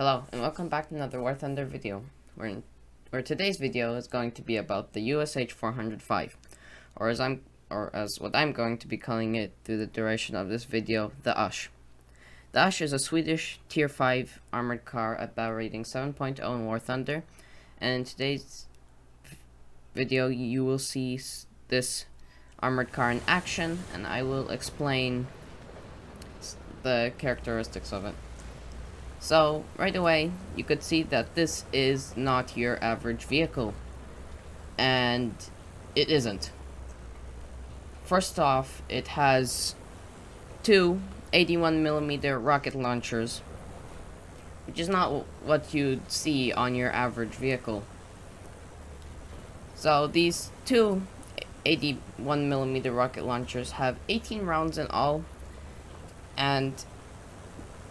Hello, and welcome back to another War Thunder video, where today's video is going to be about the USH 405, or as what I'm going to be calling it through the duration of this video, the USH. The USH is a Swedish Tier 5 armored car at battle rating 7.0 in War Thunder, and in today's video you will see this armored car in action, and I will explain the characteristics of it. So, right away, you could see that this is not your average vehicle. And it isn't. First off, it has two 81mm rocket launchers, which is not what you'd see on your average vehicle. So, these two 81mm rocket launchers have 18 rounds in all, and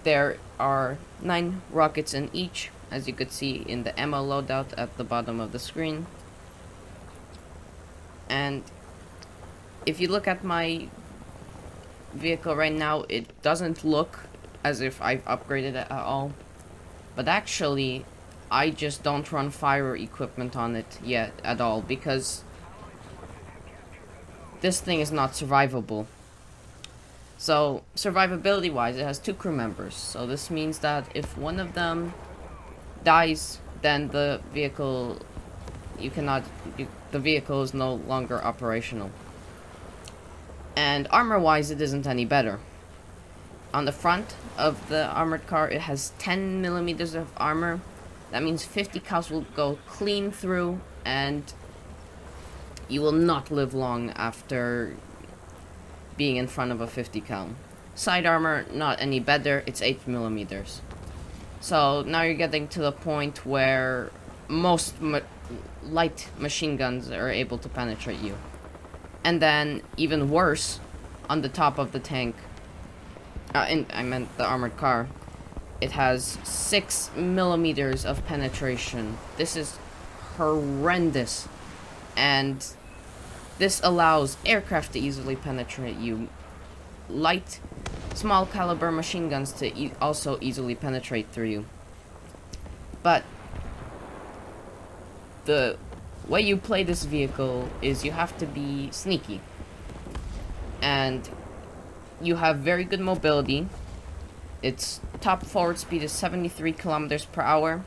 there are 9 rockets in each, as you could see in the ammo loadout at the bottom of the screen. And if you look at my vehicle right now, it doesn't look as if I've upgraded it at all. But actually, I just don't run fire equipment on it yet at all, because this thing is not survivable. So, survivability wise, it has 2 crew members, so this means that if one of them dies, then the vehicle the vehicle is no longer operational. And armor wise, it isn't any better. On the front of the armored car, it has 10mm of armor. That means 50 cals will go clean through, and you will not live long after being in front of a 50 cal. Side armor, not any better, it's 8mm. So now you're getting to the point where most light machine guns are able to penetrate you. And then, even worse, on the top of the tank, I meant the armored car, it has 6mm of penetration. This is horrendous, and this allows aircraft to easily penetrate you. Light, small caliber machine guns to also easily penetrate through you. But the way you play this vehicle is you have to be sneaky. And you have very good mobility. Its top forward speed is 73 kilometers per hour.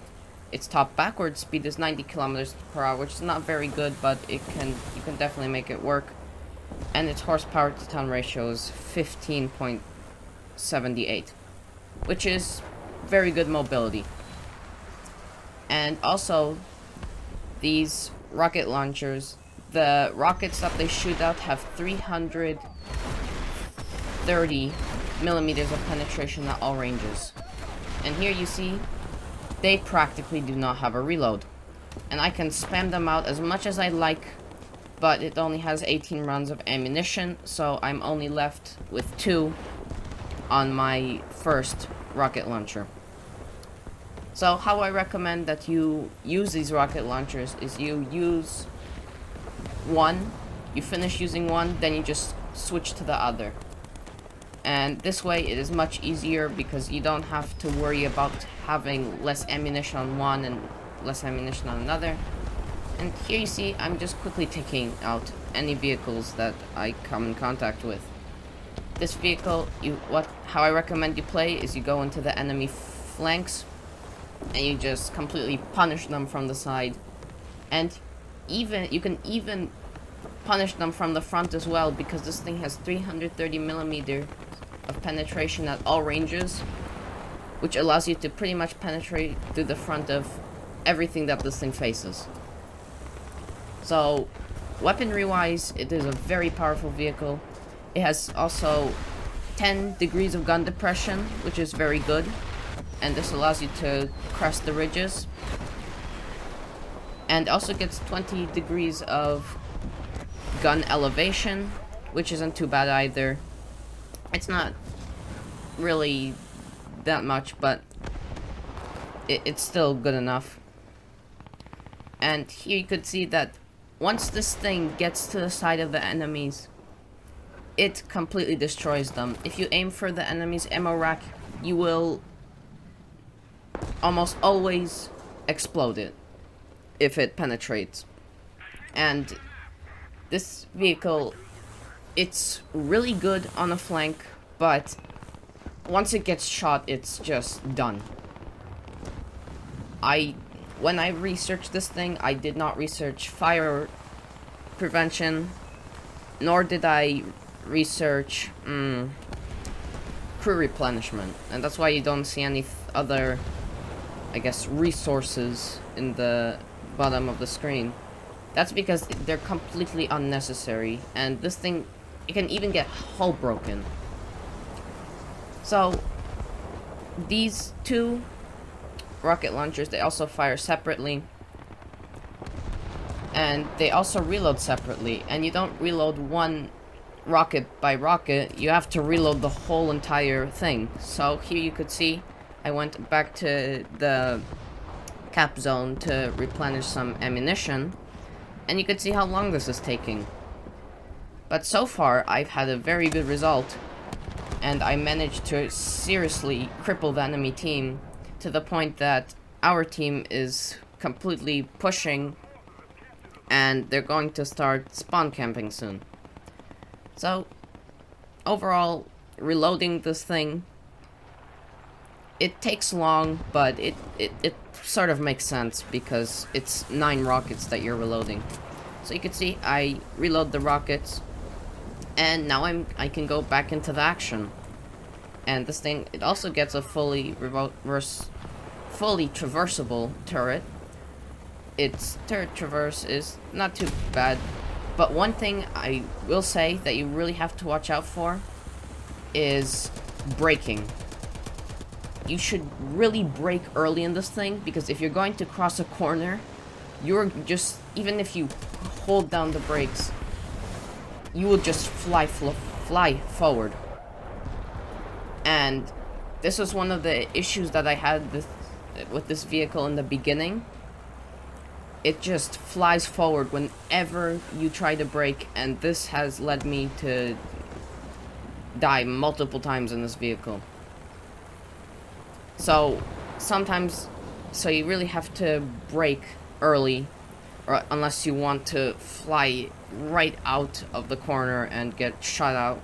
Its top backward speed is 90 kilometers per hour, which is not very good, but you can definitely make it work. And its horsepower to ton ratio is 15.78, which is very good mobility. And also, these rocket launchers, the rockets that they shoot out have 330mm of penetration at all ranges. And here you see they practically do not have a reload. And I can spam them out as much as I like, but it only has 18 rounds of ammunition, so I'm only left with 2 on my first rocket launcher. So how I recommend that you use these rocket launchers is you use one, you finish using one, then you just switch to the other. And this way it is much easier because you don't have to worry about having less ammunition on one and less ammunition on another. And here you see I'm just quickly taking out any vehicles that I come in contact with. This vehicle, how I recommend you play is you go into the enemy flanks and you just completely punish them from the side. And you can even punish them from the front as well, because this thing has 330mm of penetration at all ranges, which allows you to pretty much penetrate through the front of everything that this thing faces. So, weaponry wise, it is a very powerful vehicle. It has also 10 degrees of gun depression, which is very good, and this allows you to crest the ridges. And also gets 20 degrees of gun elevation, which isn't too bad either. It's not really that much, but it's still good enough. And here you could see that once this thing gets to the side of the enemies, it completely destroys them. If you aim for the enemy's ammo rack, you will almost always explode it if it penetrates. And this vehicle, it's really good on a flank, but once it gets shot, it's just done. When I researched this thing, I did not research fire prevention, nor did I research crew replenishment, and that's why you don't see any other, I guess, resources in the bottom of the screen. That's because they're completely unnecessary, and this thing, it can even get hull broken. So, these two rocket launchers, they also fire separately, and they also reload separately, and you don't reload one rocket by rocket, you have to reload the whole entire thing. So here you could see I went back to the cap zone to replenish some ammunition, and you could see how long this is taking. But so far I've had a very good result, and I managed to seriously cripple the enemy team to the point that our team is completely pushing, and they're going to start spawn camping soon. So, overall, reloading this thing, it takes long, but it sort of makes sense because it's 9 rockets that you're reloading. So you can see I reload the rockets, and now I can go back into the action. And this thing, it also gets a fully traversable turret. Its turret traverse is not too bad, but one thing I will say that you really have to watch out for is braking. You should really brake early in this thing, because if you're going to cross a corner, you're just, even if you hold down the brakes, you will just fly forward. And this was one of the issues that I had with this vehicle in the beginning. It just flies forward whenever you try to brake, and this has led me to die multiple times in this vehicle. So you really have to brake early, or unless you want to fly right out of the corner and get shot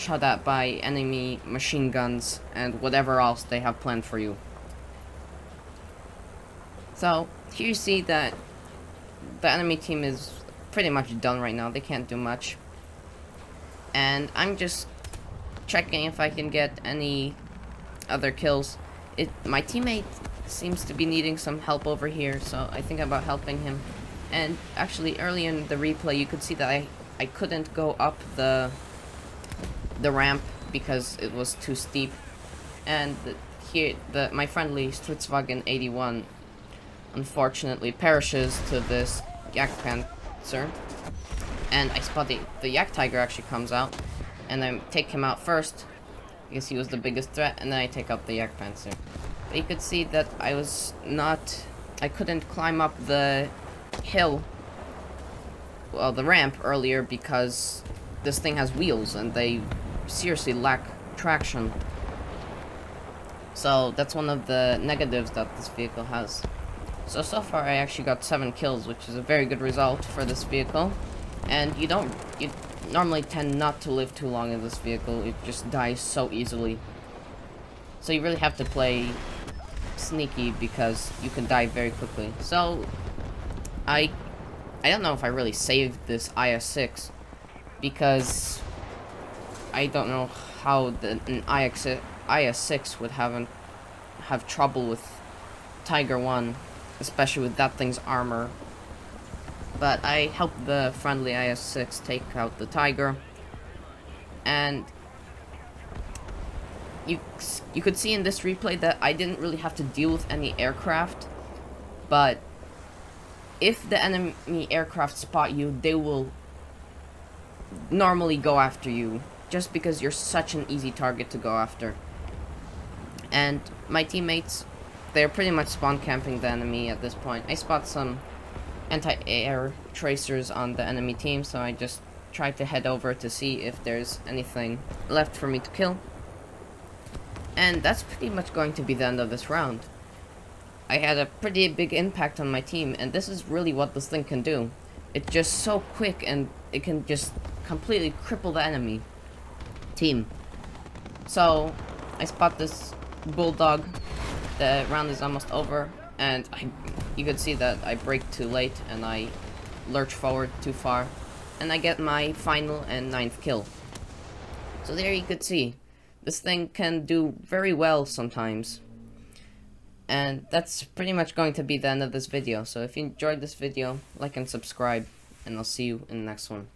at by enemy machine guns and whatever else they have planned for you. So here you see that the enemy team is pretty much done right now. They can't do much. And I'm just checking if I can get any other kills. My teammate seems to be needing some help over here, so I think about helping him. And actually, early in the replay, you could see that I couldn't go up the ramp because it was too steep. And my friendly Stridswagen 81 unfortunately perishes to this Yak Panzer, and I spot the Yak Tiger actually comes out, and I take him out first because he was the biggest threat, and then I take up the Yak Panzer. But you could see that I couldn't climb up the hill, well, the ramp earlier, because this thing has wheels and they seriously lack traction. So that's one of the negatives that this vehicle has. So far I actually got 7 kills, which is a very good result for this vehicle. And you normally tend not to live too long in this vehicle. It just dies so easily. So you really have to play sneaky, because you can die very quickly. So I don't know if I really saved this IS-6, because I don't know how an IS-6 would have trouble with Tiger 1, especially with that thing's armor. But I helped the friendly IS-6 take out the Tiger, and you could see in this replay that I didn't really have to deal with any aircraft, but if the enemy aircraft spot you, they will normally go after you, just because you're such an easy target to go after. And my teammates, they're pretty much spawn camping the enemy at this point. I spot some anti-air tracers on the enemy team, so I just try to head over to see if there's anything left for me to kill. And that's pretty much going to be the end of this round. I had a pretty big impact on my team, and this is really what this thing can do. It's just so quick, and it can just completely cripple the enemy team. So, I spot this bulldog. The round is almost over, and you could see that I brake too late, and I lurch forward too far, and I get my final and 9th kill. So there you could see, this thing can do very well sometimes. And that's pretty much going to be the end of this video. So if you enjoyed this video, like and subscribe, and I'll see you in the next one.